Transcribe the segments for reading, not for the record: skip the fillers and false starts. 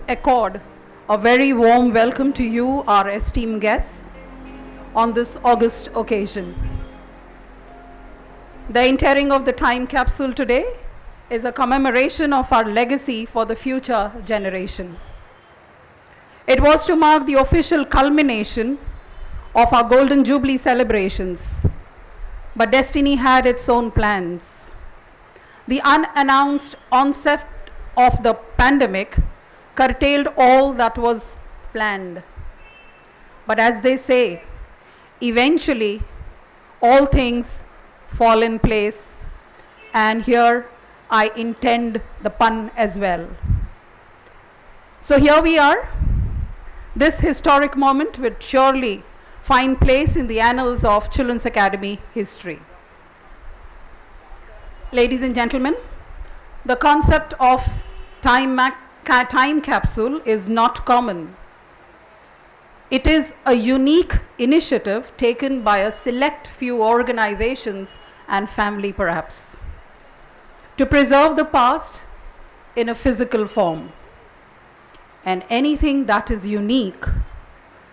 Accord a very warm welcome to you, our esteemed guests, on this August occasion. The interring of the time capsule today is a commemoration of our legacy for the future generation. It was to mark the official culmination of our Golden Jubilee celebrations, but destiny had its own plans. The unannounced onset of the pandemic curtailed all that was planned. But as they say, eventually all things fall in place, and here I intend the pun as well. So here we are. This historic moment would surely find place in the annals of Children's Academy history. Ladies and gentlemen, the concept of time capsule is not common. It is a unique initiative taken by a select few organizations and family perhaps, to preserve the past in a physical form. And anything that is unique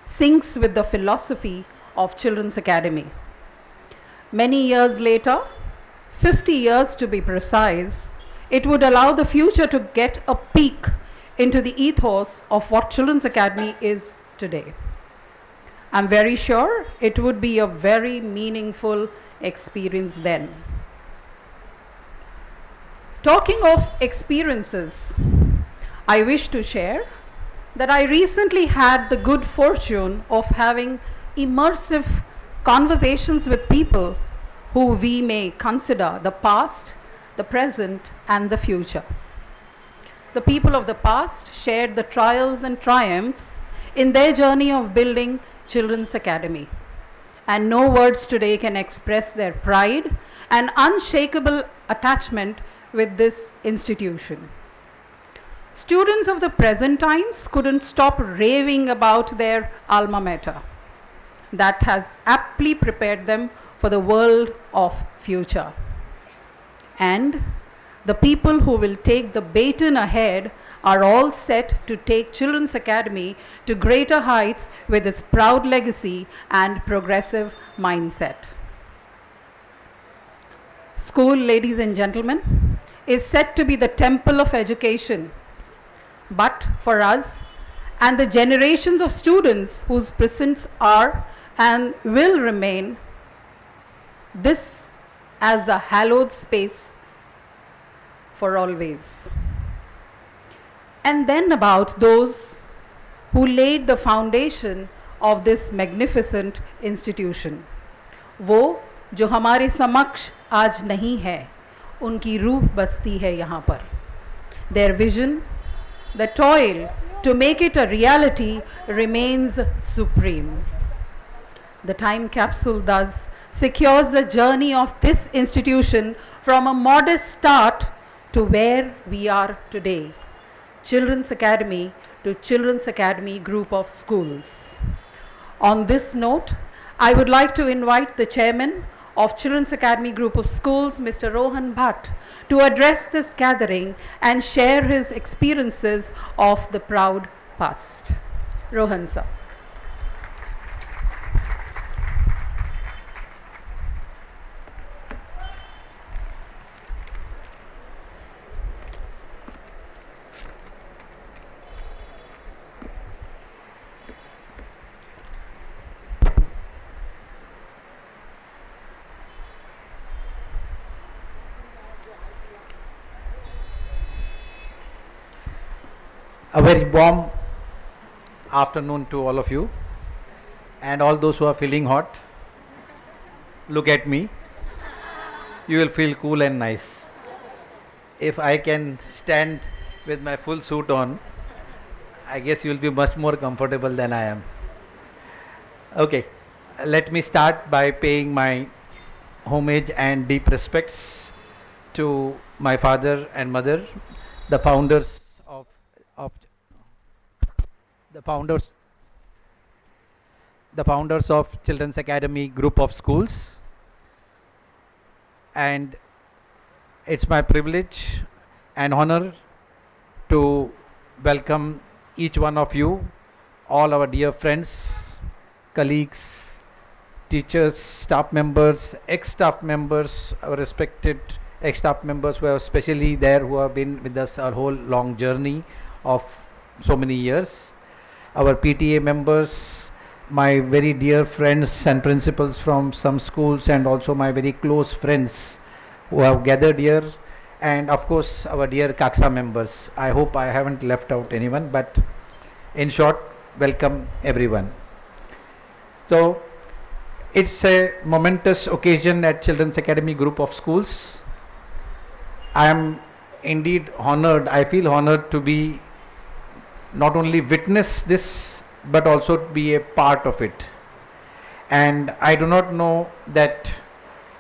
syncs with the philosophy of Children's Academy. Many years later, 50 years to be precise, it would allow the future to get a peek into the ethos of what Children's Academy is today. I'm very sure it would be a very meaningful experience then. Talking of experiences, I wish to share that I recently had the good fortune of having immersive conversations with people who we may consider the past, the present, and the future. The people of the past shared the trials and triumphs in their journey of building Children's Academy. And no words today can express their pride and unshakable attachment with this institution. Students of the present times couldn't stop raving about their alma mater that has aptly prepared them for the world of future. And the people who will take the baton ahead are all set to take Children's Academy to greater heights with its proud legacy and progressive mindset. School, ladies and gentlemen, is set to be the temple of education. But for us and the generations of students whose presents are and will remain, this as the hallowed space for always. And then about those who laid the foundation of this magnificent institution. वो जो हमारे समक्ष आज नहीं है, उनकी रूह बसती है यहाँ पर. Their vision, the toil to make it a reality remains supreme. The time capsule thus secures the journey of this institution from a modest start to where we are today. Children's Academy to Children's Academy Group of Schools. On this note, I would like to invite the chairman of Children's Academy Group of Schools, Mr. Rohan Bhatt, to address this gathering and share his experiences of the proud past. Rohan sir. A very warm afternoon to all of you, and all those who are feeling hot, look at me. You will feel cool and nice. If I can stand with my full suit on, I guess you will be much more comfortable than I am. Okay, let me start by paying my homage and deep respects to my father and mother, the founders of the founders of Children's Academy Group of Schools, and it's my privilege and honor to welcome each one of you, all our dear friends, colleagues, teachers, staff members, ex-staff members, our respected ex-staff members who are especially there, who have been with us our whole long journey of so many years, our PTA members, my very dear friends and principals from some schools, and also my very close friends who have gathered here, and of course our dear Kaksa members. I hope I haven't left out anyone, but in short, welcome everyone. So it's a momentous occasion at Children's Academy Group of Schools. I am indeed honored, I feel honored to be not only witness this, but also be a part of it. And I do not know that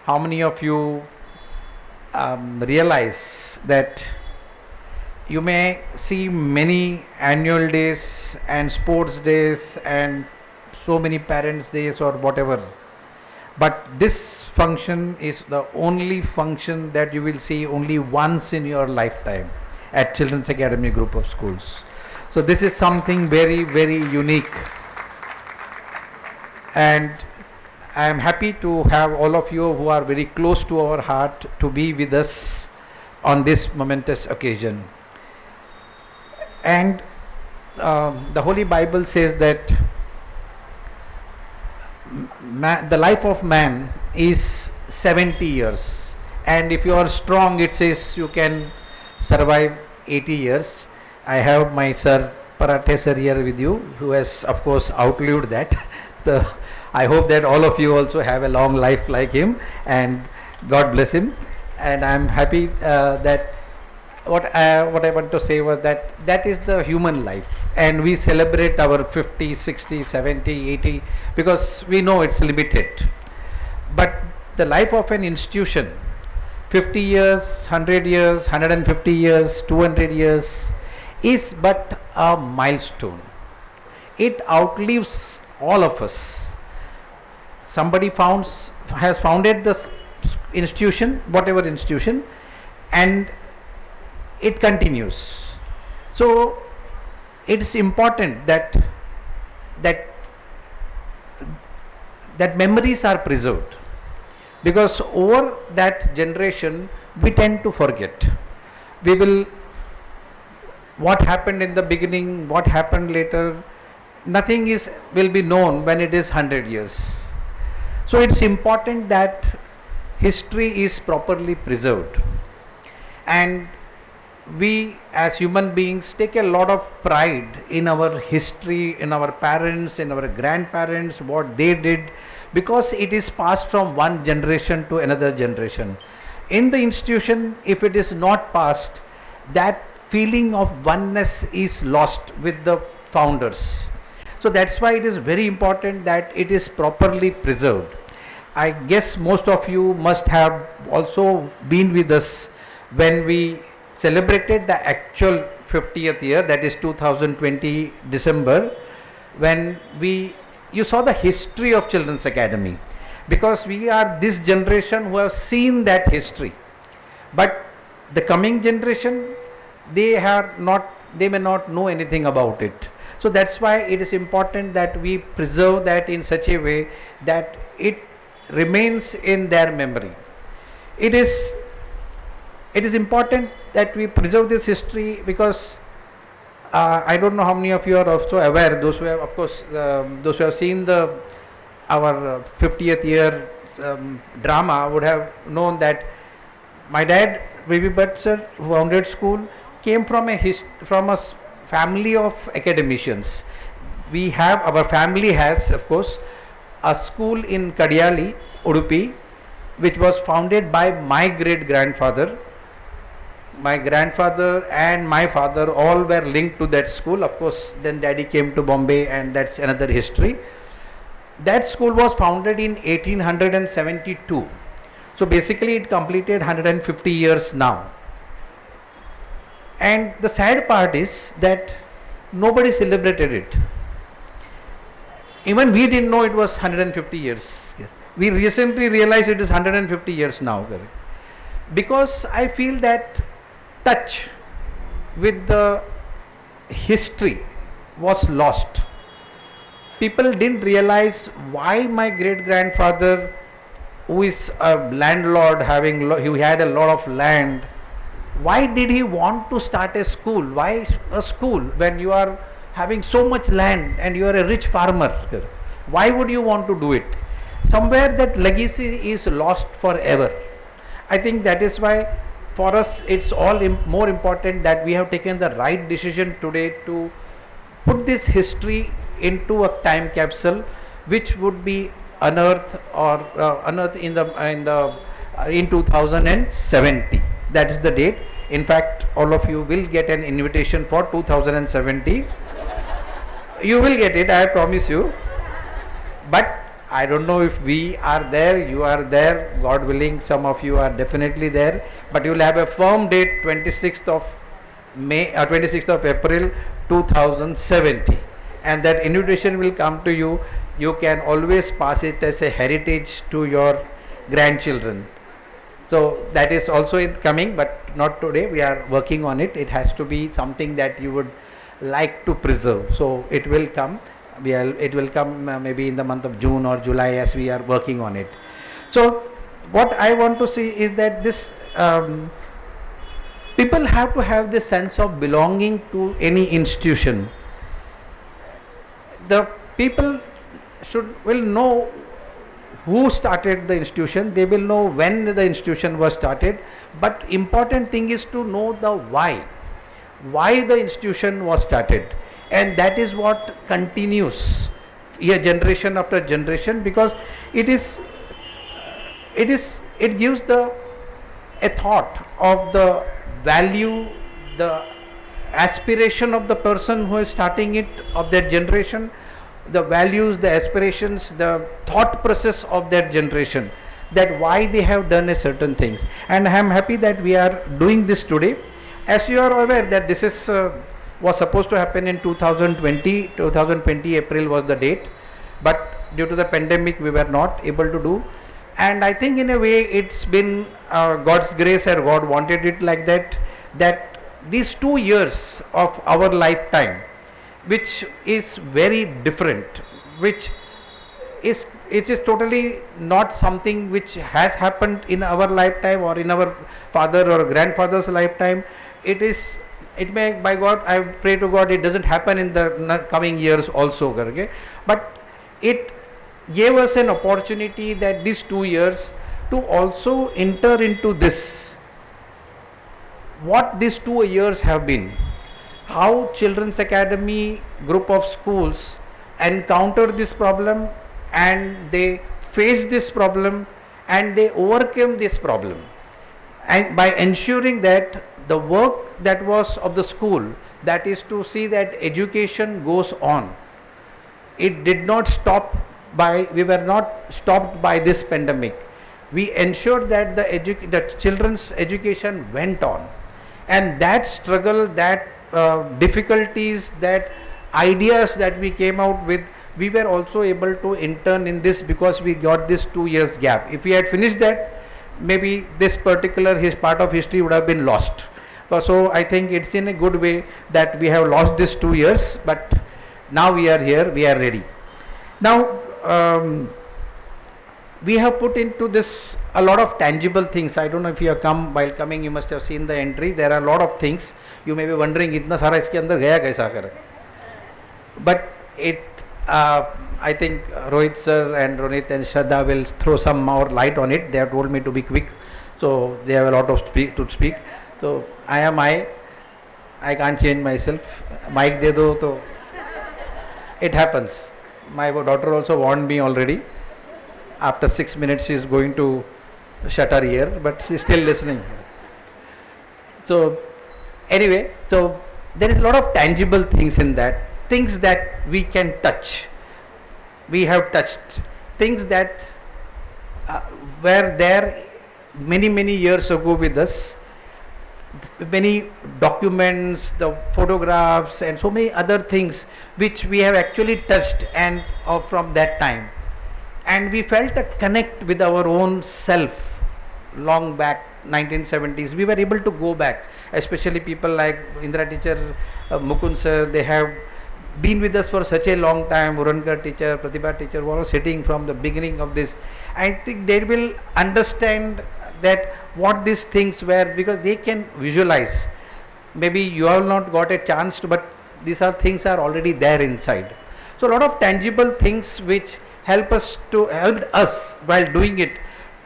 how many of you realize that you may see many annual days and sports days and so many parents days or whatever, but this function is the only function that you will see only once in your lifetime at Children's Academy Group of Schools. So this is something very, very unique, and I am happy to have all of you who are very close to our heart to be with us on this momentous occasion. And the Holy Bible says that the life of man is 70 years, and if you are strong, it says you can survive 80 years. I have my sir Parathe sir here with you, who has of course outlived that. So I hope that all of you also have a long life like him, and God bless him. And I am happy that what I want to say was that that is the human life, and we celebrate our 50, 60, 70, 80 because we know it's limited. But the life of an institution, 50 years, 100 years, 150 years, 200 years, is but a milestone. It outlives all of us. Somebody has founded this institution, whatever institution, and it continues. So it is important that memories are preserved, because over that generation we tend to forget. We will, what happened in the beginning, what happened later, nothing will be known when it is 100 years. So it's important that history is properly preserved, and we as human beings take a lot of pride in our history, in our parents, in our grandparents, what they did, because it is passed from one generation to another generation. In the institution, if it is not passed, that feeling of oneness is lost with the founders. So that's why it is very important that it is properly preserved. I guess most of you must have also been with us when we celebrated the actual 50th year, that is 2020 December, when you saw the history of Children's Academy, because we are this generation who have seen that history. But the coming generation, they may not know anything about it. So that's why it is important that we preserve that in such a way that it remains in their memory. It is important that we preserve this history, because I don't know how many of you are also aware, those who have, of course, those who have seen our 50th year drama would have known that my dad, V.V. Bhatt sir, who founded school, came from a family of academicians. Our family has, of course, a school in Kadiyali, Udupi, which was founded by my great grandfather. My grandfather and my father all were linked to that school. Of course, then daddy came to Bombay, and that's another history. That school was founded in 1872. So basically it completed 150 years now. And the sad part is that nobody celebrated it. Even we didn't know it was 150 years. We recently realized it is 150 years now. Because I feel that touch with the history was lost. People didn't realize why my great grandfather, who is a landlord, he had a lot of land, why did he want to start a school? Why a school when you are having so much land and you are a rich farmer? Why would you want to do it? Somewhere that legacy is lost forever. I think that is why for us it's all more important that we have taken the right decision today to put this history into a time capsule, which would be unearthed in 2070. That is the date. In fact, all of you will get an invitation for 2070. You will get it, I promise you. But I don't know if we are there, you are there, God willing, some of you are definitely there. But you will have a firm date, 26th of April 2070. And that invitation will come to you. You can always pass it as a heritage to your grandchildren. So that is also coming, but not today. We are working on it. It has to be something that you would like to preserve. So it will come. It will come maybe in the month of June or July, as we are working on it. So what I want to see is that this people have to have this sense of belonging to any institution. The people will know who started the institution, they will know when the institution was started, but important thing is to know the why the institution was started, and that is what continues year generation after generation, because it gives a thought of the value, the aspiration of the person who is starting it, of their generation, the values, the aspirations, the thought process of their generation, that why they have done a certain things. And I am happy that we are doing this today. As you are aware that this is was supposed to happen in 2020 April was the date, but due to the pandemic we were not able to do. And I think in a way it's been God's grace, or God wanted it like that, that these 2 years of our lifetime, which is very different, it is totally not something which has happened in our lifetime or in our father or grandfather's lifetime. It may, by God, I pray to God, it doesn't happen in the coming years also, okay? But it gave us an opportunity that these 2 years to also enter into this, what these 2 years have been, how Children's Academy group of schools encountered this problem, and they faced this problem, and they overcame this problem, and by ensuring that the work that was of the school, that is to see that education goes on, it did not stop we were not stopped by this pandemic. We ensured that the children's education went on, and that struggle, that difficulties, that ideas that we came out with, we were also able to intern in this because we got this 2 years gap. If we had finished that, maybe this particular his part of history would have been lost. So I think it's in a good way that we have lost this 2 years, but now we are here, we are ready. Now we have put into this a lot of tangible things. I don't know if you have come, while coming you must have seen the entry. There are a lot of things. You may be wondering, itna sara iske andar gaya kaisa kar? But it, I think Rohit sir and Ronit and Shraddha will throw some more light on it. They have told me to be quick, so they have a lot of to speak. So I can't change myself. Mic de do to it happens. My daughter also warned me already. After 6 minutes she is going to shut her ear, but she is still listening. So anyway, so there is a lot of tangible things in that, things that we can touch. We have touched things that were there many years ago with us. Many documents, the photographs, and so many other things which we have actually touched, and from that time, and we felt a connect with our own self long back 1970s. We were able to go back, especially people like Indra teacher, Mukund sir. They have been with us for such a long time. Murankar teacher, Pratibha teacher were all sitting from the beginning of this. I think they will understand that what these things were, because they can visualize. Maybe you have not got a chance to, but these are things are already there inside. So a lot of tangible things which helped us while doing it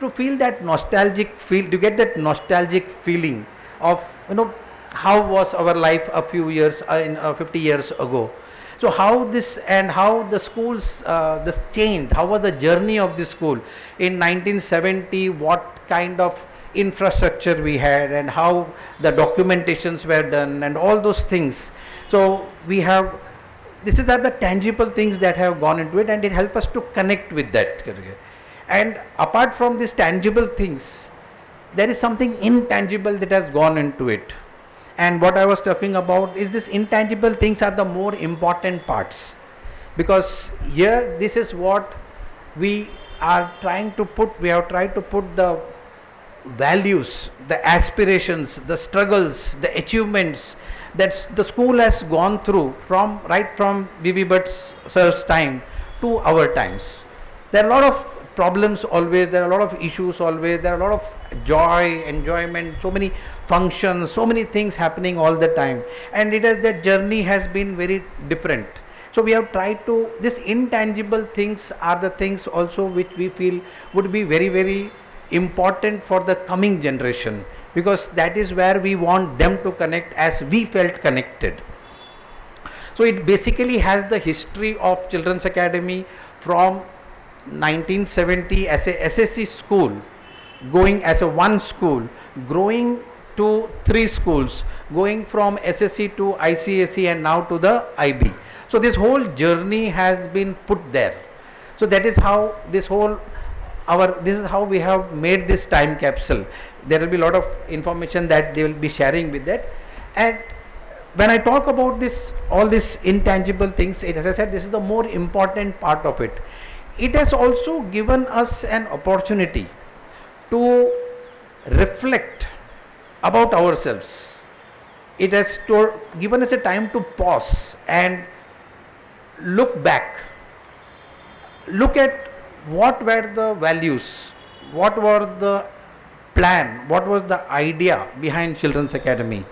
to feel that nostalgic feel, to get that nostalgic feeling of, you know, how was our life a few years 50 years ago. So how this and how the schools this changed, how was the journey of the school in 1970, what kind of infrastructure we had, and how the documentations were done, and all those things. So we have, this is are the tangible things that have gone into it, and it helps us to connect with that. And apart from these tangible things, there is something intangible that has gone into it. And what I was talking about is this intangible things are the more important parts, because here this is what we are trying to put. We have tried to put the values, the aspirations, the struggles, the achievements that the school has gone through from right from V.V. Bhatt sir's time to our times. There are a lot of problems always, there are a lot of issues always, there are a lot of joy, enjoyment, so many functions, so many things happening all the time, and it is, that journey has been very different. So we have tried to, these intangible things are the things also which we feel would be very important for the coming generation, because that is where we want them to connect as we felt connected. So it basically has the history of Children's Academy from 1970 as a SSC school, going as a one school, growing to 3 schools, going from SSC to ICSE and now to the IB. So this whole journey has been put there. So that is how this whole this is how we have made this time capsule. There will be a lot of information that they will be sharing with that. And when I talk about this, all these intangible things, as I said, this is the more important part of it. It has also given us an opportunity to reflect about ourselves. It has given us a time to pause and look back, look at what were the values, what were the plan, what was the idea behind Children's Academy.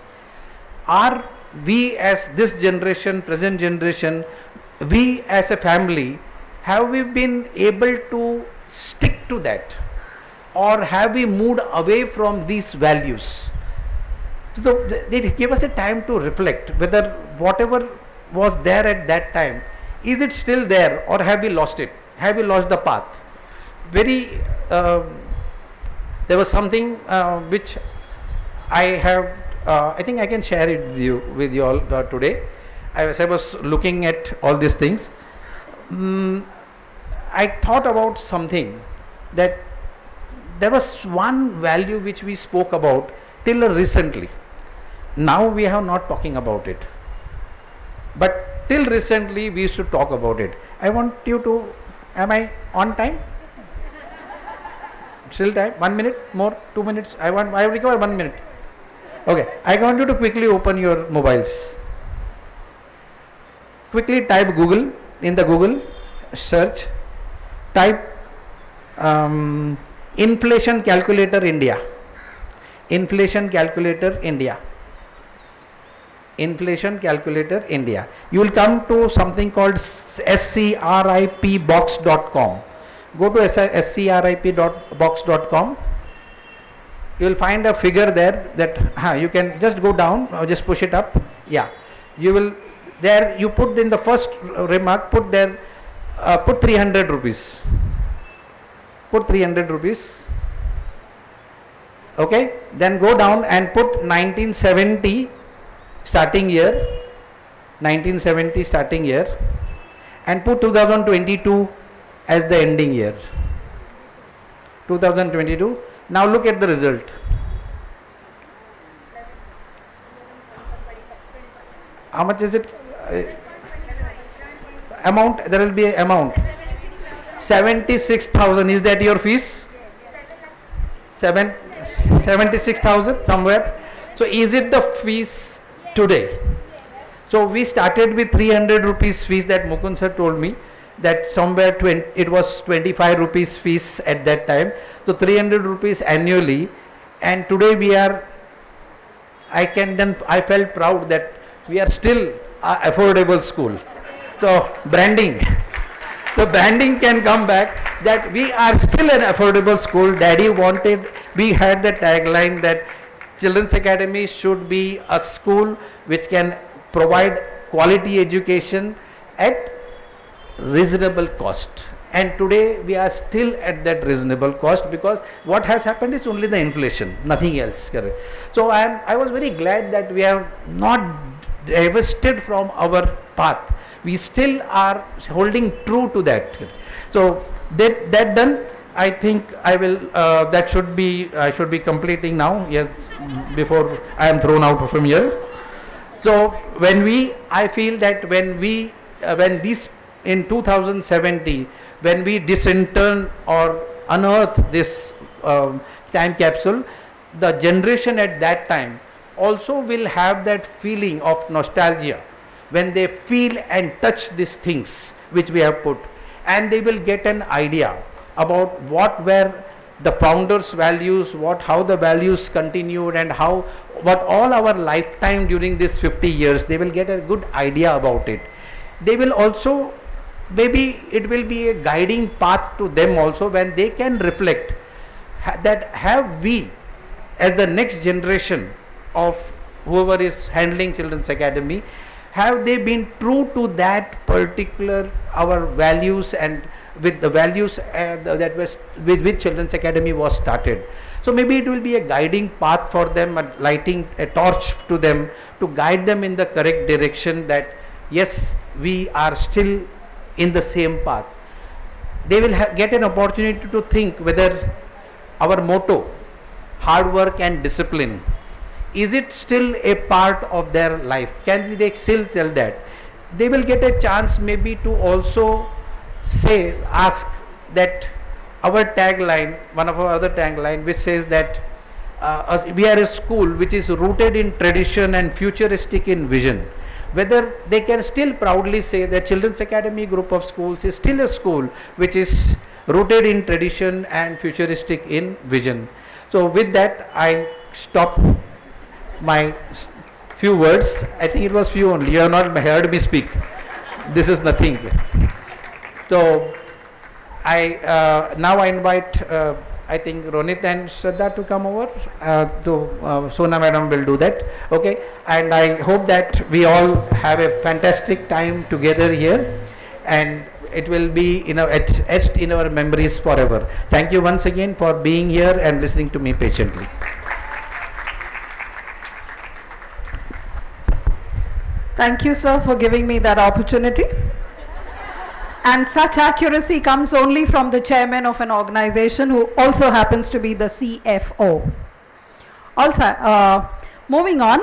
Are we as this generation, present generation, we as a family, have we been able to stick to that, or have we moved away from these values? So they give us a time to reflect whether whatever was there at that time, is it still there, or have we lost it? Have we lost the path? Very there was something which I have I think I can share it with you all today. As I was looking at all these things, I thought about something, that there was one value which we spoke about till recently. Now we are not talking about it, but till recently we used to talk about it. I want you to, am I on time? Still time? 1 minute more? 2 minutes? I require 1 minute. Okay, I want you to quickly open your mobiles. Quickly type Google, in the Google search, type inflation calculator India. Inflation calculator India. Inflation calculator India. You will come to something called scripbox.com. Go to scripbox.com. You will find a figure there that you can just go down or just push it up. Yeah, you will, there you put in the first remark, put there, put 300 rupees. Put 300 rupees. Okay, then go down and put 1970 starting year, 1970 starting year, and put 2022 as the ending year. 2022. Now look at the result. How much is it? Amount, there will be an amount. 76,000. Is that your fees? 76,000 somewhere. So is it the fees today? So we started with 300 rupees fees that Mukund sir told me, that somewhere it was 25 rupees fees at that time. So 300 rupees annually, and today we are, I felt proud that we are still a affordable school. So branding, the branding can come back, that we are still an affordable school. Daddy wanted, we had the tagline that Children's Academy should be a school which can provide quality education at reasonable cost, and today we are still at that reasonable cost, because what has happened is only the inflation, nothing else. So I was very glad that we have not divested from our path. We still are holding true to that. So that done, I think I will, that should be, I should be completing now, yes, before I am thrown out from here. So I feel that when this in 2070, when we disinter or unearth this time capsule, the generation at that time also will have that feeling of nostalgia when they feel and touch these things which we have put, and they will get an idea about what were the founders' values, how the values continued, and what all our lifetime during this 50 years, they will get a good idea about it. They will also, maybe it will be a guiding path to them also, when they can reflect that have we, as the next generation of whoever is handling Children's Academy, have they been true to that particular our values, and with the values that was with which Children's Academy was started. So maybe it will be a guiding path for them, lighting a torch to them to guide them in the correct direction, that yes, we are still in the same path. They will get an opportunity to think whether our motto, hard work and discipline, is it still a part of their life? Can they still tell that? They will get a chance maybe to also ask that our tagline, one of our other tagline, which says that we are a school which is rooted in tradition and futuristic in vision. Whether they can still proudly say that Children's Academy group of schools is still a school which is rooted in tradition and futuristic in vision. So with that, I stop my few words. I think it was few only. You have not heard me speak. This is nothing. So now I invite I think Ronit and Shraddha to come over. Sona madam will do that. Okay, and I hope that we all have a fantastic time together here, and it will be etched in our memories forever. Thank you once again for being here and listening to me patiently. Thank you, sir, for giving me that opportunity. And such accuracy comes only from the chairman of an organization who also happens to be the CFO. Also, moving on,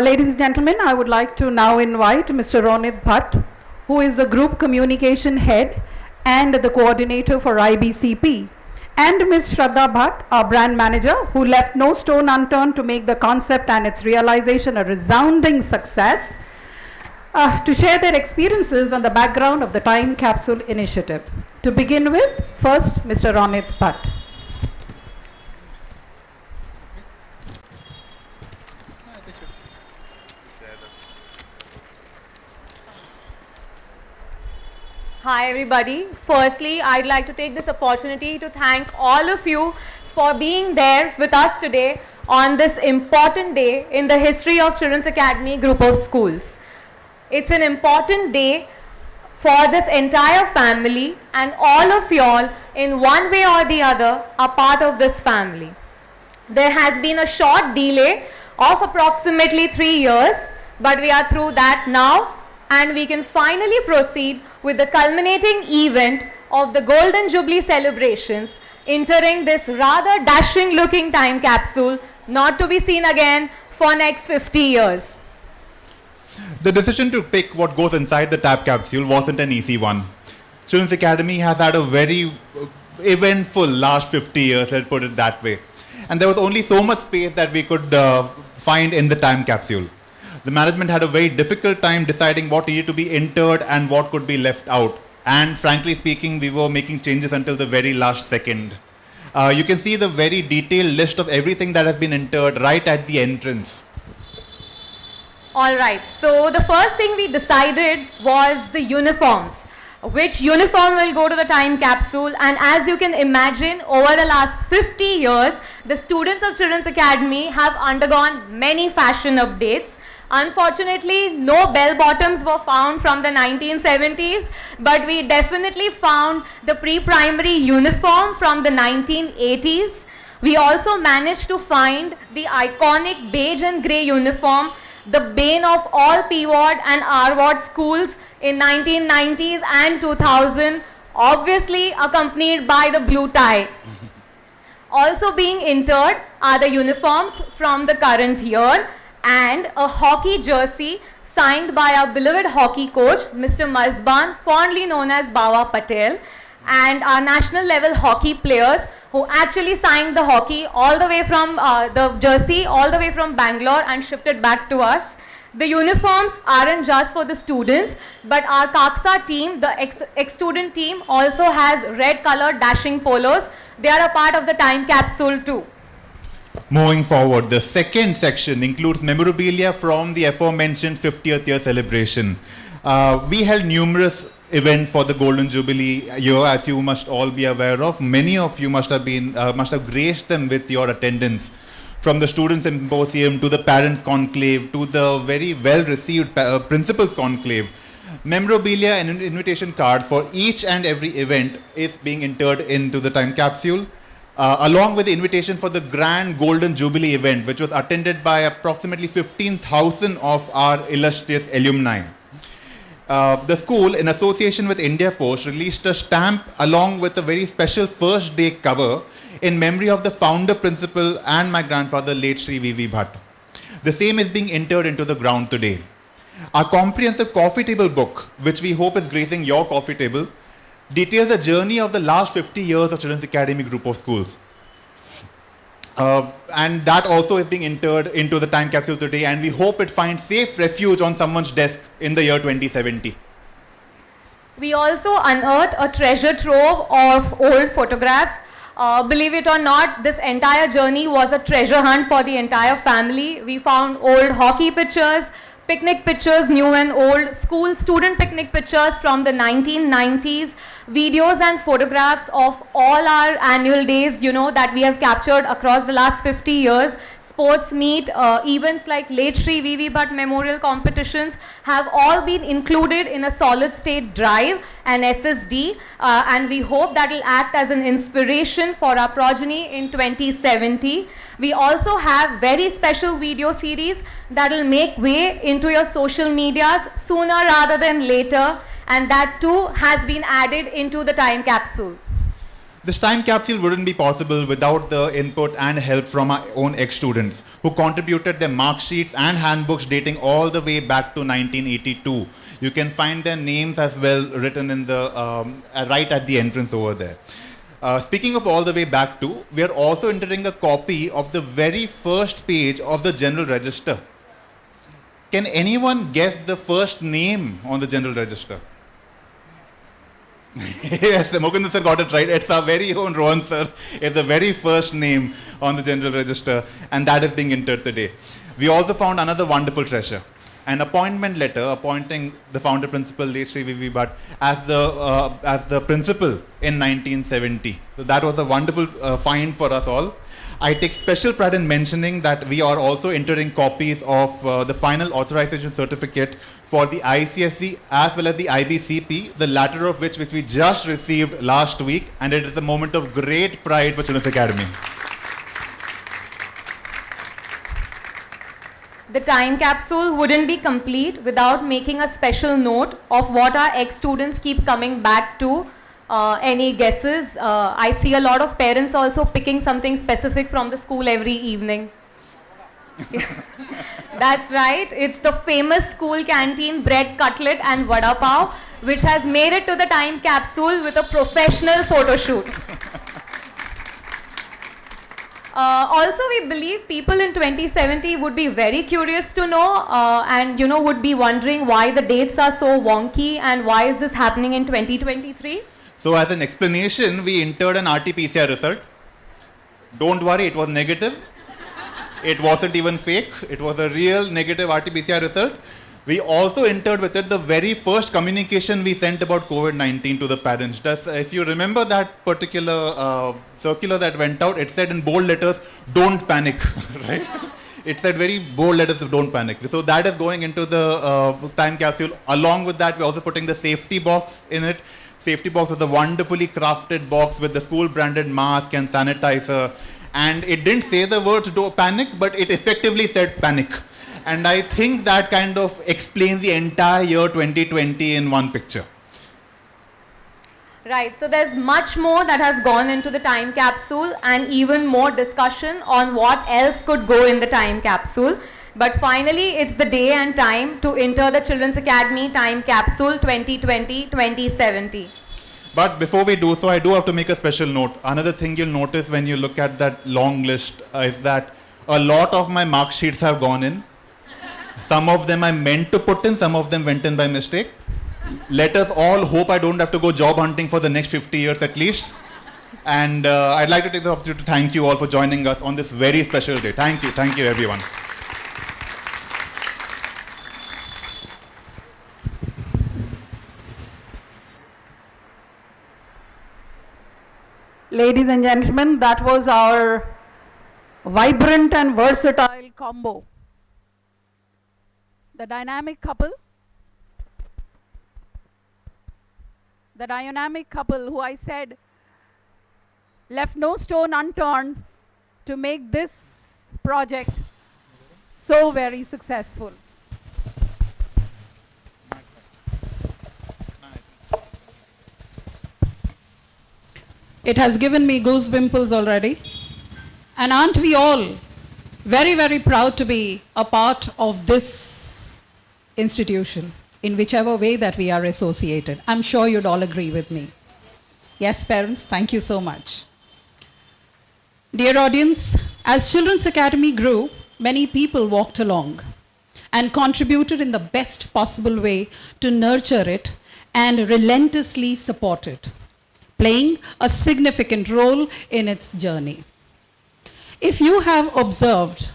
ladies and gentlemen, I would like to now invite Mr. Ronit Bhatt, who is the Group Communication Head and the Coordinator for IBCP, and Ms. Shraddha Bhatt, our Brand Manager, who left no stone unturned to make the concept and its realization a resounding success, to share their experiences on the background of the Time Capsule initiative. To begin with, first, Mr. Ronit Bhatt. Hi everybody. Firstly, I'd like to take this opportunity to thank all of you for being there with us today on this important day in the history of Children's Academy Group of Schools. It's an important day for this entire family, and all of y'all in one way or the other are part of this family. There has been a short delay of approximately 3 years, but we are through that now, and we can finally proceed with the culminating event of the Golden Jubilee celebrations, entering this rather dashing looking time capsule, not to be seen again for next 50 years. The decision to pick what goes inside the TAP capsule wasn't an easy one. Children's Academy has had a very eventful last 50 years, let's put it that way. And there was only so much space that we could find in the time capsule. The management had a very difficult time deciding what needed to be entered and what could be left out. And frankly speaking, we were making changes until the very last second. You can see the very detailed list of everything that has been entered right at the entrance. Alright, so the first thing we decided was the uniforms. Which uniform will go to the time capsule, and as you can imagine, over the last 50 years, the students of Children's Academy have undergone many fashion updates. Unfortunately, no bell bottoms were found from the 1970s, but we definitely found the pre-primary uniform from the 1980s. We also managed to find the iconic beige and grey uniform, the bane of all P-Ward and R-Ward schools in 1990s and 2000, obviously accompanied by the blue tie. Also being entered are the uniforms from the current year and a hockey jersey signed by our beloved hockey coach, Mr. Mazban, fondly known as Bawa Patel, and our national level hockey players who actually signed the hockey all the way from the jersey all the way from Bangalore and shipped it back to us. The uniforms aren't just for the students, but our Kaksa team, the ex-student team, also has red colored dashing polos. They are a part of the time capsule too. Moving forward, the second section includes memorabilia from the aforementioned 50th year celebration. We held numerous events for the Golden Jubilee year, as you must all be aware of. Many of you must have graced them with your attendance. From the Student Symposium to the Parents Conclave to the very well-received Principals Conclave. Memorabilia and invitation card for each and every event is being entered into the time capsule. Along with the invitation for the grand Golden Jubilee event, which was attended by approximately 15,000 of our illustrious alumni. The school, in association with India Post, released a stamp along with a very special first day cover in memory of the founder principal and my grandfather, late Sri V.V. Bhatt. The same is being entered into the ground today. Our comprehensive coffee table book, which we hope is gracing your coffee table, details the journey of the last 50 years of Children's Academy Group of Schools. And that also is being entered into the time capsule today, and we hope it finds safe refuge on someone's desk in the year 2070. We also unearthed a treasure trove of old photographs. Believe it or not, this entire journey was a treasure hunt for the entire family. We found old hockey pictures, picnic pictures, new and old, school student picnic pictures from the 1990s, videos and photographs of all our annual days, you know, that we have captured across the last 50 years. Sports meet, events like late Sri V.V. Bhatt memorial competitions have all been included in a solid state drive and SSD, and we hope that will act as an inspiration for our progeny in 2070. We also have very special video series that will make way into your social medias sooner rather than later. and that too has been added into the time capsule. This time capsule wouldn't be possible without the input and help from our own ex-students who contributed their mark sheets and handbooks dating all the way back to 1982. You can find their names as well written in the right at the entrance over there. Speaking of all the way back to, we are also entering a copy of the very first page of the General Register. Can anyone guess the first name on the General Register? Yes, Mokundan sir got it right. It's our very own Rohan sir. It's the very first name on the General Register, and that is being entered today. We also found another wonderful treasure, an appointment letter appointing the founder principal, late Sri V.V. Bhatt, as the principal in 1970. So that was a wonderful find for us all. I take special pride in mentioning that we are also entering copies of the final authorization certificate for the ICSE as well as the IBCP, the latter of which we just received last week, and it is a moment of great pride for Children's Academy. The time capsule wouldn't be complete without making a special note of what our ex-students keep coming back to. Any guesses? I see a lot of parents also picking something specific from the school every evening. That's right. It's the famous school canteen bread cutlet and vada pav, which has made it to the time capsule with a professional photo shoot. Also, we believe people in 2070 would be very curious to know and would be wondering why the dates are so wonky and why is this happening in 2023. So as an explanation, we entered an RT-PCR result. Don't worry, it was negative. It wasn't even fake. It was a real negative RT-PCR result. We also entered with it the very first communication we sent about COVID-19 to the parents. If you remember that particular circular that went out, it said in bold letters, "Don't panic," right? It said very bold letters, "Don't panic." So that is going into the time capsule. Along with that, we're also putting the safety box in it. Safety box was a wonderfully crafted box with the school branded mask and sanitizer. And it didn't say the words "don't panic," but it effectively said "panic." And I think that kind of explains the entire year 2020 in one picture. Right, so there's much more that has gone into the time capsule and even more discussion on what else could go in the time capsule. But finally, it's the day and time to enter the Children's Academy Time Capsule 2020-2070. But before we do so, I do have to make a special note. Another thing you'll notice when you look at that long list is that a lot of my mark sheets have gone in. Some of them I meant to put in, some of them went in by mistake. Let us all hope I don't have to go job hunting for the next 50 years at least. And I'd like to take the opportunity to thank you all for joining us on this very special day. Thank you everyone. Ladies and gentlemen, that was our vibrant and versatile combo. The dynamic couple who I said left no stone unturned to make this project so very successful. It has given me goosebumples already. And aren't we all very, very proud to be a part of this institution in whichever way that we are associated? I'm sure you'd all agree with me. Yes, parents, thank you so much. Dear audience, as Children's Academy grew, many people walked along and contributed in the best possible way to nurture it and relentlessly support it, playing a significant role in its journey. If you have observed,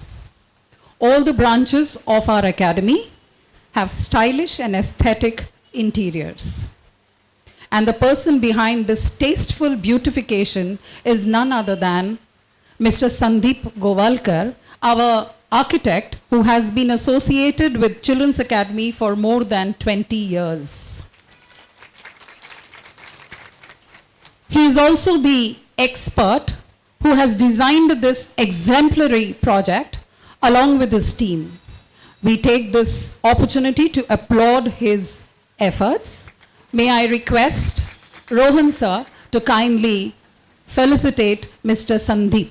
all the branches of our academy have stylish and aesthetic interiors. And the person behind this tasteful beautification is none other than Mr. Sandeep Govalkar, our architect who has been associated with Children's Academy for more than 20 years. He is also the expert who has designed this exemplary project along with his team. We take this opportunity to applaud his efforts, May I request Rohan sir to kindly felicitate Mr. Sandeep.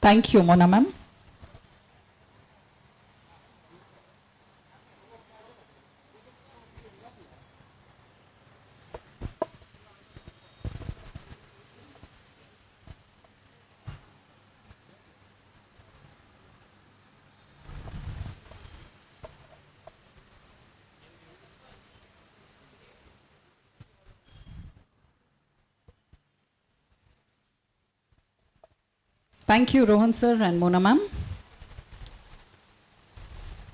Thank you, Mona ma'am. Thank you, Rohan sir and Mona ma'am.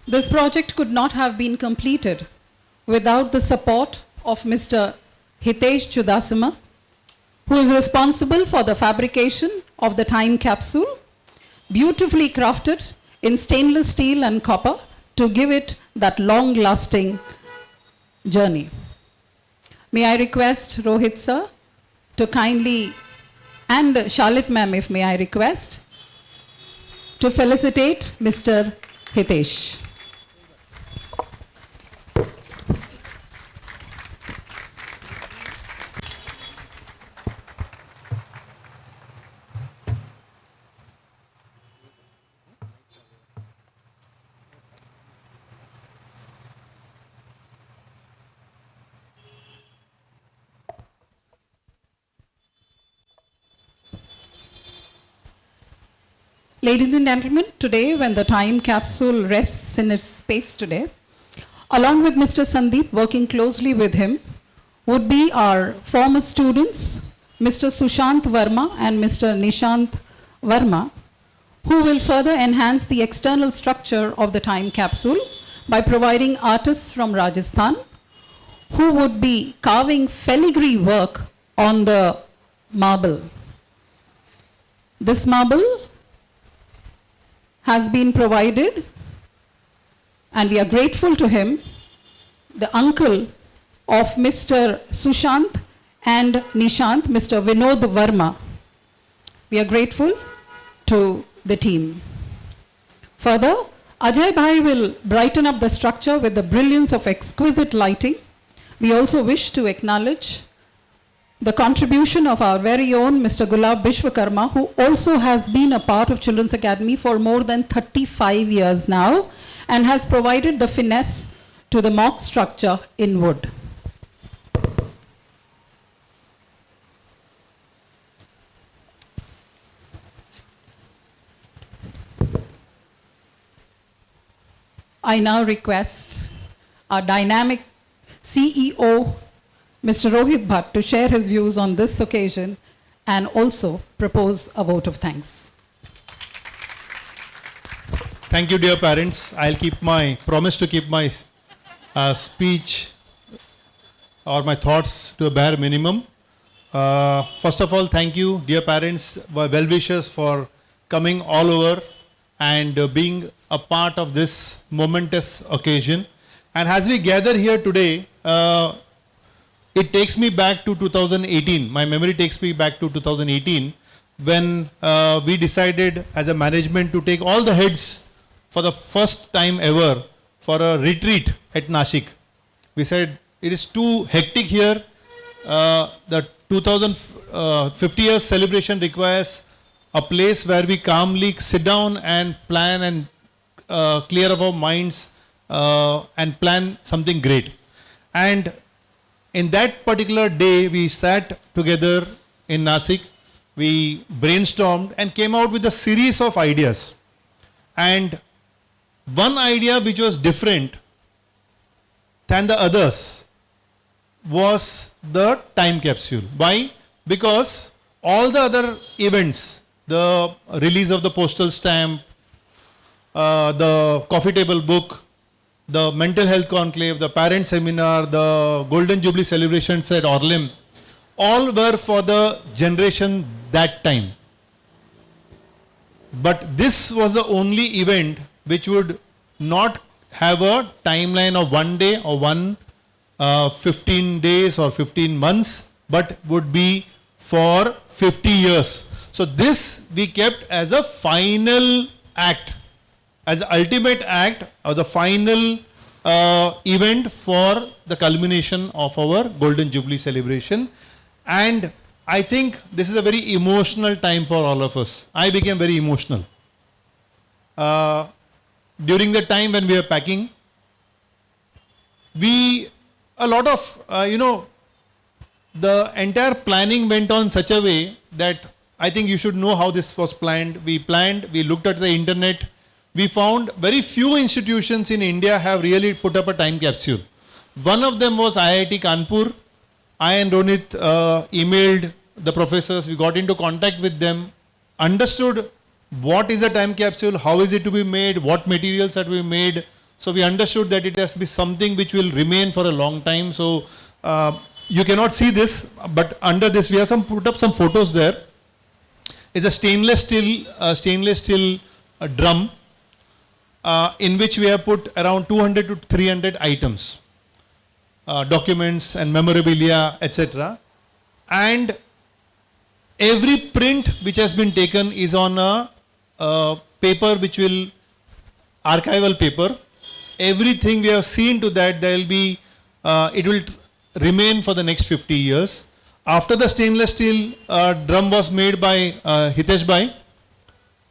This project could not have been completed without the support of Mr. Hitesh Chudasama, who is responsible for the fabrication of the time capsule, beautifully crafted in stainless steel and copper to give it that long-lasting journey. May I request Rohit sir to kindly, and Charlotte ma'am, if may I request, to felicitate Mr. Hitesh. Ladies and gentlemen, today when the time capsule rests in its space today, along with Mr. Sandeep, working closely with him, would be our former students, Mr. Sushant Verma and Mr. Nishant Verma, who will further enhance the external structure of the time capsule by providing artists from Rajasthan who would be carving filigree work on the marble. This marble has been provided, and we are grateful to him, the uncle of Mr. Sushant and Nishant, Mr. Vinod Verma. We are grateful to the team. Further, Ajay Bhai will brighten up the structure with the brilliance of exquisite lighting. We also wish to acknowledge the contribution of our very own Mr. Gulab Vishwakarma, who also has been a part of Children's Academy for more than 35 years now and has provided the finesse to the mock structure in wood. I now request our dynamic CEO, Mr. Rohit Bhatt, to share his views on this occasion and also propose a vote of thanks. Thank you, dear parents. I'll promise to keep my speech or my thoughts to a bare minimum. First of all, thank you, dear parents, well-wishers, for coming all over and being a part of this momentous occasion. And as we gather here today, it takes me back to 2018. My memory takes me back to 2018 when we decided as a management to take all the heads for the first time ever for a retreat at Nashik. We said it is too hectic here. The 2050 years celebration requires a place where we calmly sit down and plan and clear our minds and plan something great. And in that particular day, we sat together in Nashik, we brainstormed and came out with a series of ideas. And one idea which was different than the others was the time capsule. Why? Because all the other events, the release of the postal stamp, the coffee table book, the mental health conclave, the parent seminar, the Golden Jubilee celebrations at Orlim, all were for the generation that time. But this was the only event which would not have a timeline of one day or 15 days or 15 months, but would be for 50 years. So this we kept as a final act, as the ultimate act or the final event for the culmination of our Golden Jubilee celebration. And I think this is a very emotional time for all of us. I became very emotional. During the time when we were packing, a lot of, the entire planning went on such a way that I think you should know how this was planned. We looked at the internet, we found very few institutions in India have really put up a time capsule. One of them was IIT Kanpur. I and Ronit emailed the professors, we got into contact with them, understood what is a time capsule, how is it to be made, what materials are to be made. So we understood that it has to be something which will remain for a long time. So you cannot see this, but under this we have put up some photos there. It's a stainless steel drum in which we have put around 200 to 300 items, documents and memorabilia, etc. And every print which has been taken is on a paper which will, archival paper. Everything we have seen to that, there will be, it will remain for the next 50 years. After the stainless steel drum was made by Hitesh Bhai,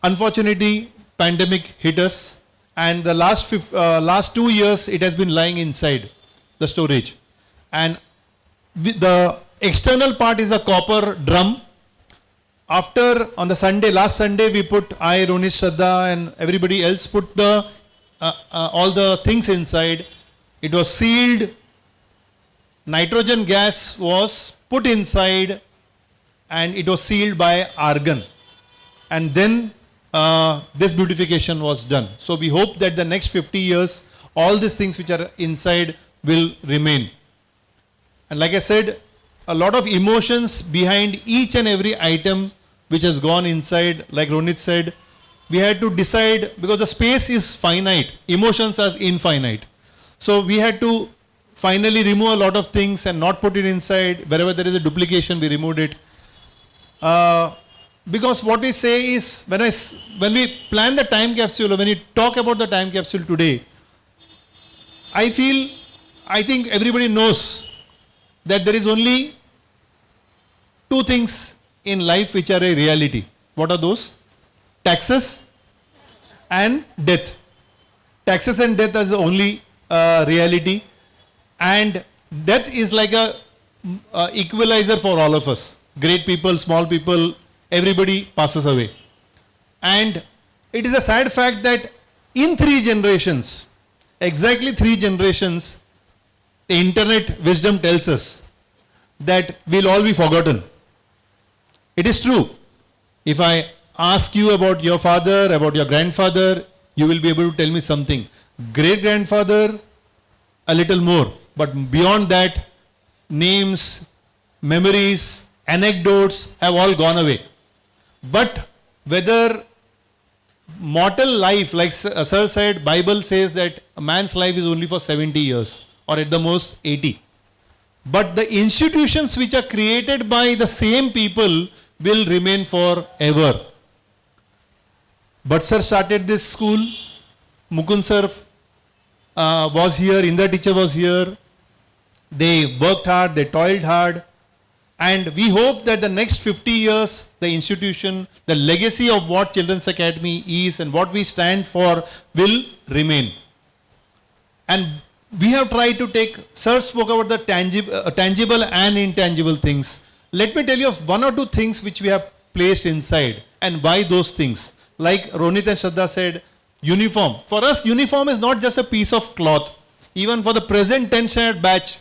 unfortunately pandemic hit us, and the last 2 years it has been lying inside the storage. And the external part is a copper drum. After, on the Sunday, last Sunday, we put, I, Ronit, Shraddha and everybody else put the all the things inside. It was sealed. Nitrogen gas was put inside and it was sealed by argon. And then this beautification was done. So we hope that the next 50 years, all these things which are inside will remain. And like I said, a lot of emotions behind each and every item which has gone inside. Like Ronit said, we had to decide, because the space is finite, emotions are infinite. So we had to finally remove a lot of things and not put it inside. Wherever there is a duplication, we removed it. Because what we say is, when we plan the time capsule, or when we talk about the time capsule today, I think everybody knows that there is only two things in life which are a reality. What are those? Taxes and death. Taxes and death is the only reality, and death is like a equalizer for all of us. Great people, small people, everybody passes away. And it is a sad fact that in 3 generations, exactly 3 generations, the internet wisdom tells us that we'll all be forgotten. It is true. If I ask you about your father, about your grandfather, you will be able to tell me something. Great grandfather, a little more. But beyond that, names, memories, anecdotes have all gone away. But whether mortal life, like Sir said, Bible says that a man's life is only for 70 years or at the most 80. But the institutions which are created by the same people will remain forever. But Sir started this school, Mukund Sir was here, Indra teacher was here. They worked hard, they toiled hard. And we hope that the next 50 years, the institution, the legacy of what Children's Academy is and what we stand for will remain. And we have tried to take, Sir spoke about the tangible and intangible things. Let me tell you of 1 or 2 things which we have placed inside and why those things. Like Ronit and Shraddha said, uniform. For us, uniform is not just a piece of cloth. Even for the present 10th standard batch,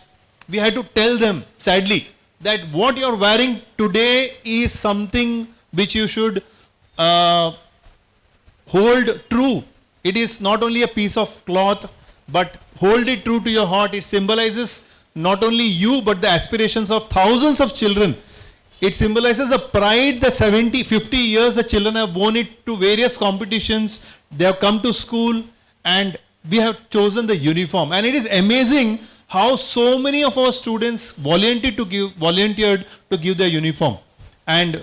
we had to tell them, sadly, that what you are wearing today is something which you should hold true. It is not only a piece of cloth, but hold it true to your heart. It symbolizes not only you, but the aspirations of thousands of children. It symbolizes the pride that 70, 50 years the children have borne it to various competitions. They have come to school and we have chosen the uniform. And it is amazing how so many of our students volunteered to give their uniform. And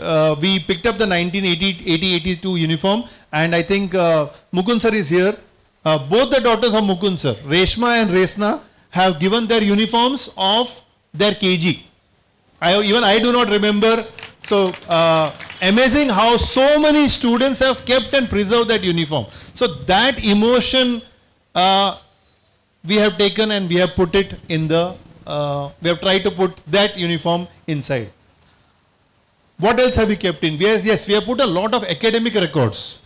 we picked up the 1980-82 uniform, and I think Mukund sir is here. Both the daughters of Mukund sir, Reshma and Resna, have given their uniforms of their KG. Even I do not remember. So amazing how so many students have kept and preserved that uniform. So that emotion we have taken and we have put it in the, we have tried to put that uniform inside. What else have we kept in? Yes, we have put a lot of academic records,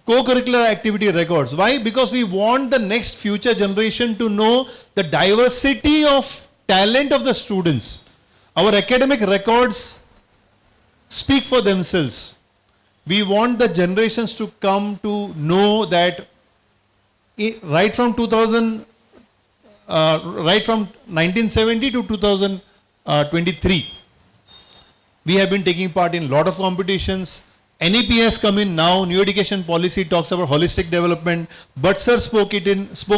co-curricular activity records. Why? Because we want the next future generation to know the diversity of talent of the students. Our academic records speak for themselves. We want the generations to come to know that right from 1970 to 2023, we have been taking part in a lot of competitions. NEP has come in now. New education policy talks about holistic development. But sir spoke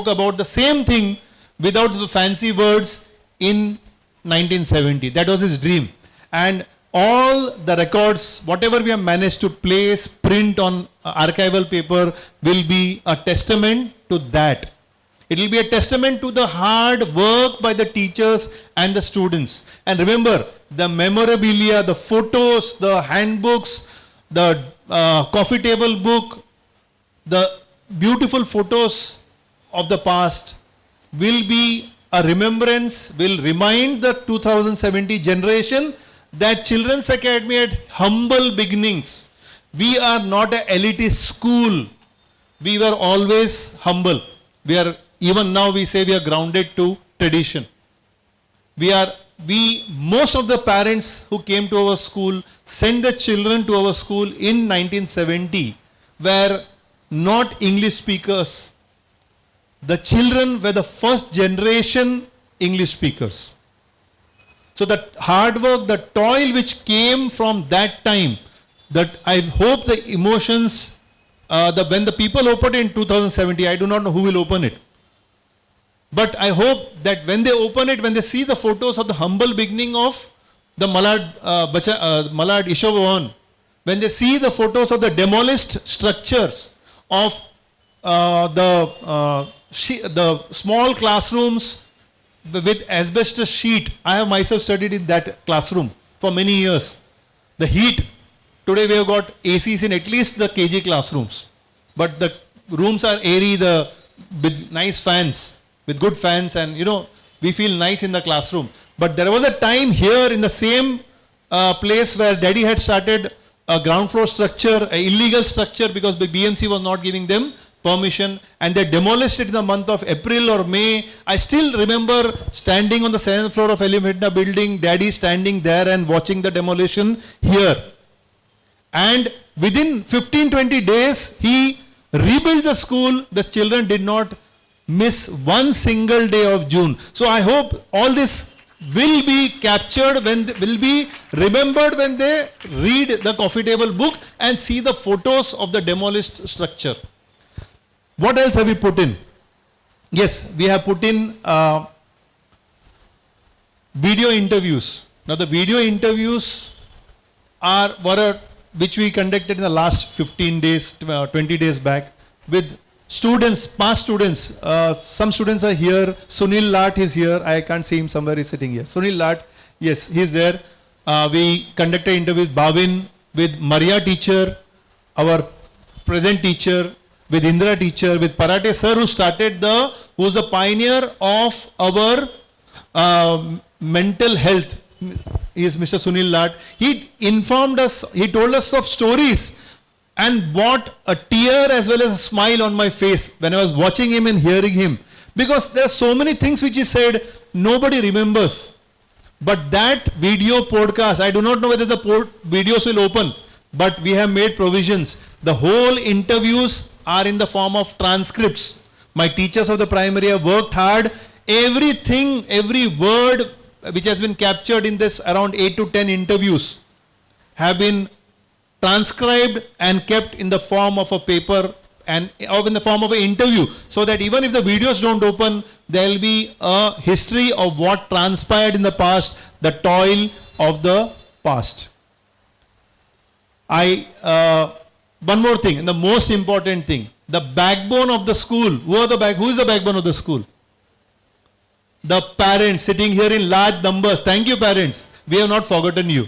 about the same thing without the fancy words in 1970. That was his dream. And all the records, whatever we have managed to place, print on archival paper, will be a testament to that. It will be a testament to the hard work by the teachers and the students. And remember, the memorabilia, the photos, the handbooks, the coffee table book, the beautiful photos of the past will be a remembrance, will remind the 2070 generation that Children's Academy had humble beginnings. We are not an elitist school. We were always humble. Even now we say we are grounded to tradition. Most of the parents who came to our school, sent the children to our school in 1970 were not English speakers. The children were the first generation English speakers. So the hard work, the toil which came from that time, that I hope the emotions, when the people open it in 2070, I do not know who will open it. But I hope that when they open it, when they see the photos of the humble beginning of the Malad Isho Bhavan, when they see the photos of the demolished structures of the small classrooms with asbestos sheet. I have myself studied in that classroom for many years. The heat, today we have got ACs in at least the KG classrooms. But the rooms are airy, with nice fans, with good fans, and we feel nice in the classroom. But there was a time here in the same place where Daddy had started a ground floor structure, an illegal structure, because the BMC was not giving them permission, and they demolished it in the month of April or May. I still remember standing on the 7th floor of Elimhedna building, Daddy standing there and watching the demolition here. And within 15-20 days, he rebuilt the school. The children did not miss one single day of June. So I hope all this will be captured, will be remembered when they read the coffee table book and see the photos of the demolished structure. What else have we put in? Yes, we have put in video interviews. Now the video interviews which we conducted in the last 15 days, 20 days back with students, past students. Some students are here. Sunil Lat is here. I can't see him somewhere. He's sitting here. Sunil Lat, yes, he's there. We conducted an interview with Bhavin, with Maria teacher, our present teacher, with Indra teacher, with Parate sir, who's the pioneer of our mental health. He is Mr. Sunil Lat. He informed us, he told us of stories, and brought a tear as well as a smile on my face when I was watching him and hearing him. Because there are so many things which he said, nobody remembers. But that video podcast, I do not know whether the videos will open, but we have made provisions. The whole interviews are in the form of transcripts. My teachers of the primary have worked hard. Everything, every word which has been captured in this around 8 to 10 interviews have been transcribed and kept in the form of a paper and or in the form of an interview, so that even if the videos don't open, there will be a history of what transpired in the past, the toil of the past. One more thing, and the most important thing, the backbone of the school. Who is the backbone of the school? The parents sitting here in large numbers. Thank you, parents. We have not forgotten you.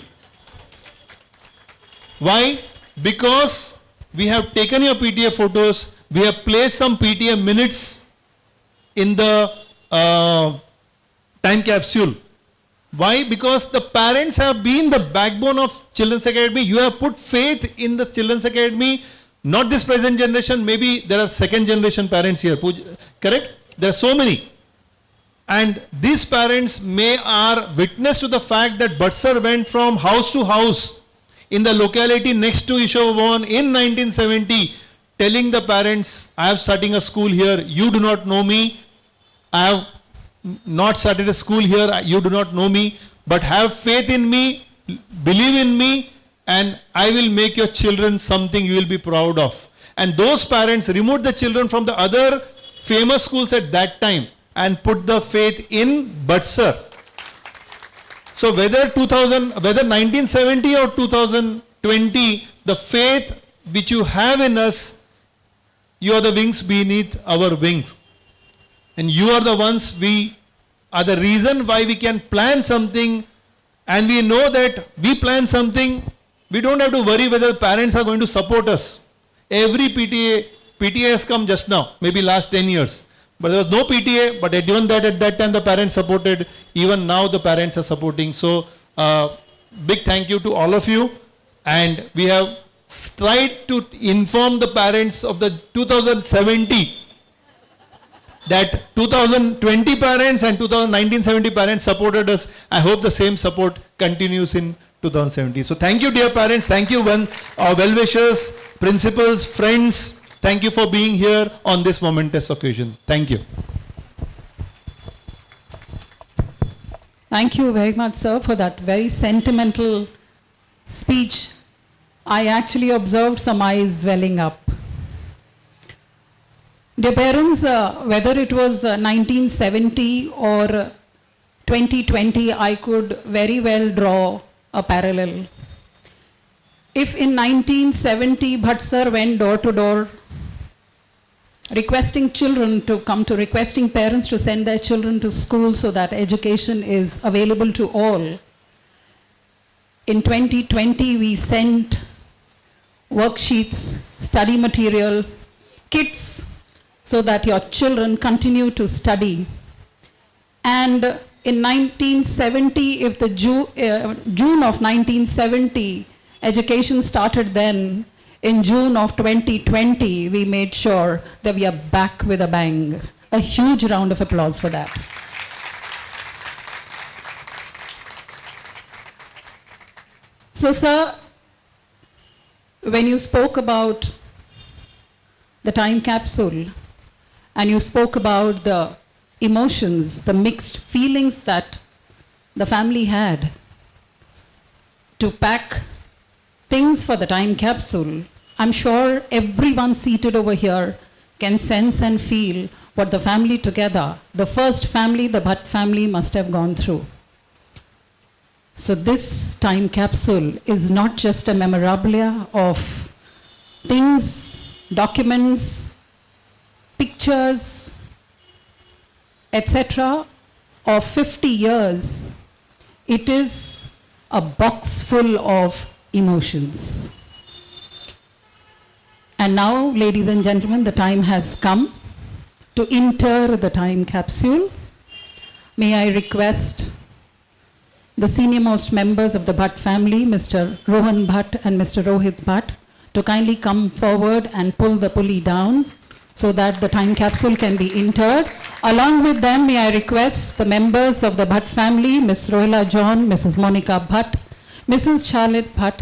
Why? Because we have taken your PTA photos, we have placed some PTA minutes in the time capsule. Why? Because the parents have been the backbone of Children's Academy. You have put faith in the Children's Academy, not this present generation. Maybe there are second generation parents here, correct? There are so many. And these parents are witness to the fact that Bhatt went from house to house in the locality next to Ishavabhavan in 1970, telling the parents, I am starting a school here, you do not know me. I have not started a school here, you do not know me, but have faith in me, believe in me, and I will make your children something you will be proud of. And those parents removed the children from the other famous schools at that time and put the faith in Bhatt. So whether 1970 or 2020, the faith which you have in us, you are the wings beneath our wings. And you are the ones, we are the reason why we can plan something, and we know that we plan something, we don't have to worry whether parents are going to support us. Every PTA has come just now, maybe last 10 years. But there was no PTA, but even that at that time the parents supported. Even now the parents are supporting. So big thank you to all of you. And we have tried to inform the parents of the 2070 that 2020 parents and 1970 parents supported us. I hope the same support continues in 2070. So thank you, dear parents. Thank you, well-wishers, principals, friends. Thank you for being here on this momentous occasion. Thank you. Thank you very much, sir, for that very sentimental speech. I actually observed some eyes welling up. Dear parents, whether it was 1970 or 2020, I could very well draw a parallel. If in 1970 Bhatt sir went door to door requesting children to come to, requesting parents to send their children to school so that education is available to all, in 2020 we sent worksheets, study material, kits, so that your children continue to study. And in 1970, if the June of 1970, education started then, in June of 2020, we made sure that we are back with a bang. A huge round of applause for that. So, sir, when you spoke about the time capsule, and you spoke about the emotions, the mixed feelings that the family had to pack things for the time capsule, I'm sure everyone seated over here can sense and feel what the family together, the first family, the Bhatt family, must have gone through. So this time capsule is not just a memorabilia of things, documents, pictures, etc. of 50 years. It is a box full of emotions. And now, ladies and gentlemen, the time has come to inter the time capsule. May I request the senior most members of the Bhatt family, Mr. Rohan Bhatt and Mr. Rohit Bhatt, to kindly come forward and pull the pulley down so that the time capsule can be interred. Along with them, may I request the members of the Bhatt family, Ms. Rohila John, Mrs. Monica Bhatt, Mrs. Charlotte Bhatt,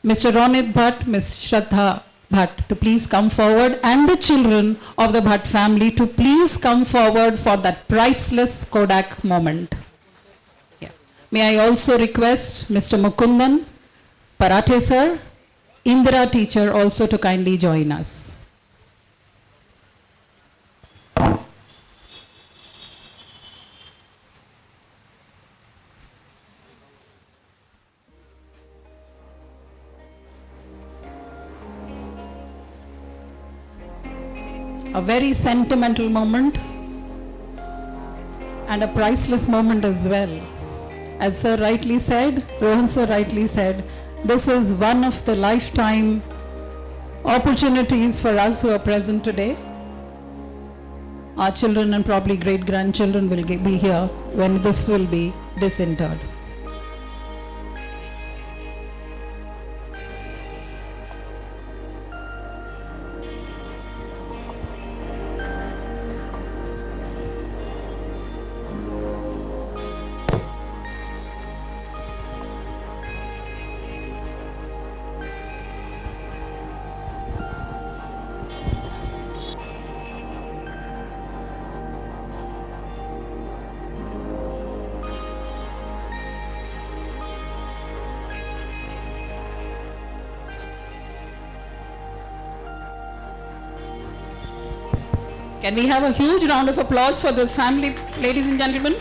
Mr. Ronit Bhatt, Ms. Shraddha Bhatt to please come forward, and the children of the Bhatt family to please come forward for that priceless Kodak moment. Yeah. May I also request Mr. Mukundan, Parathe sir, Indira teacher also to kindly join us. A very sentimental moment and a priceless moment as well. As sir rightly said, Rohan sir rightly said, this is one of the lifetime opportunities for us who are present today. Our children and probably great-grandchildren will be here when this will be disinterred. Can we have a huge round of applause for this family, ladies and gentlemen?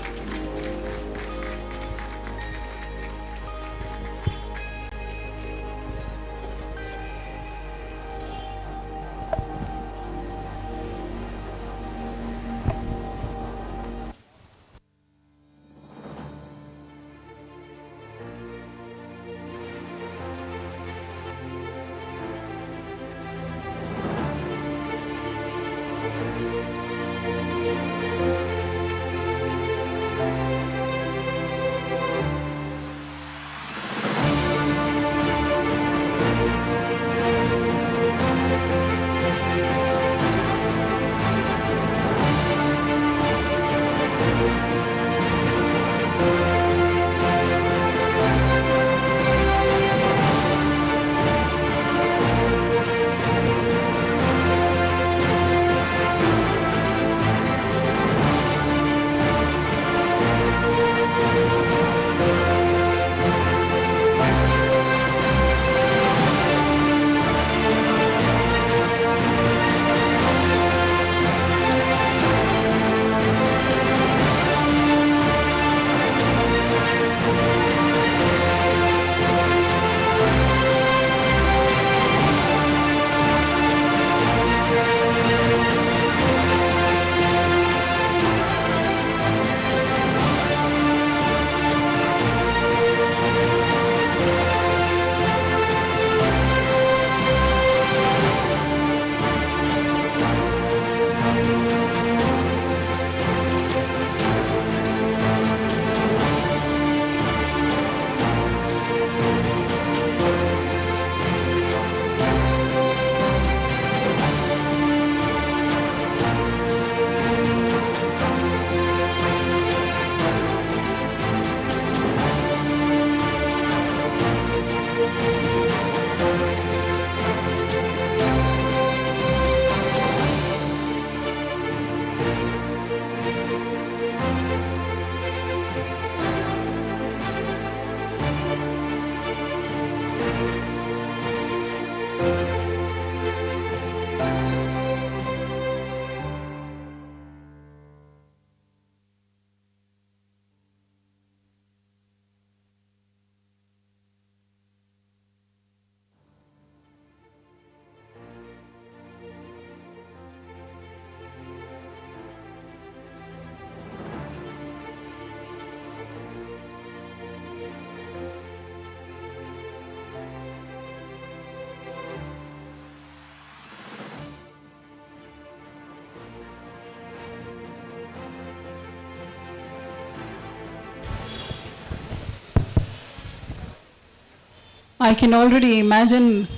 I can already imagine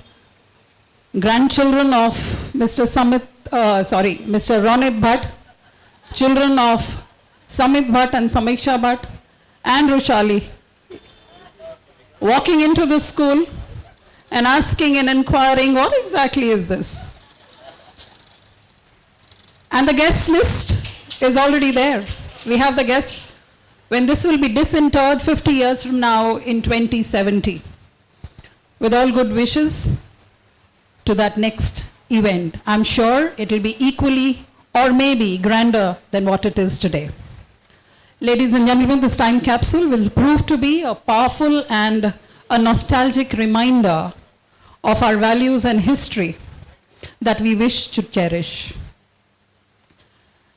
grandchildren of Mr. Mr. Ronit Bhatt, children of Samit Bhatt and Samiksha Bhatt and Rushali walking into the school and asking and inquiring, what exactly is this? And the guest list is already there. We have the guests when this will be disinterred 50 years from now in 2070. With all good wishes to that next event, I'm sure it will be equally or maybe grander than what it is today. Ladies and gentlemen, this time capsule will prove to be a powerful and a nostalgic reminder of our values and history that we wish to cherish.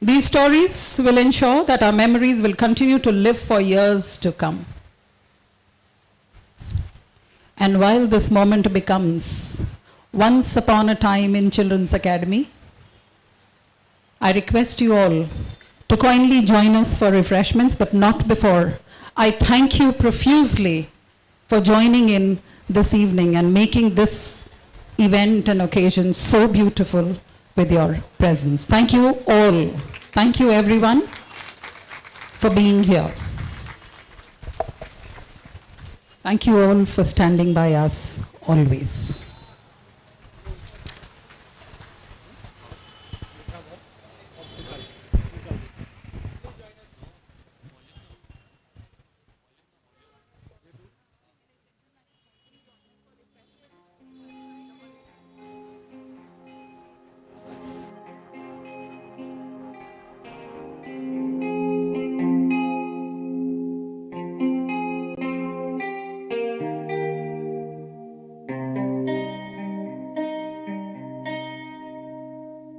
These stories will ensure that our memories will continue to live for years to come. And while this moment becomes once upon a time in Children's Academy, I request you all to kindly join us for refreshments, but not before. I thank you profusely for joining in this evening and making this event and occasion so beautiful with your presence. Thank you all. Thank you everyone for being here. Thank you all for standing by us always.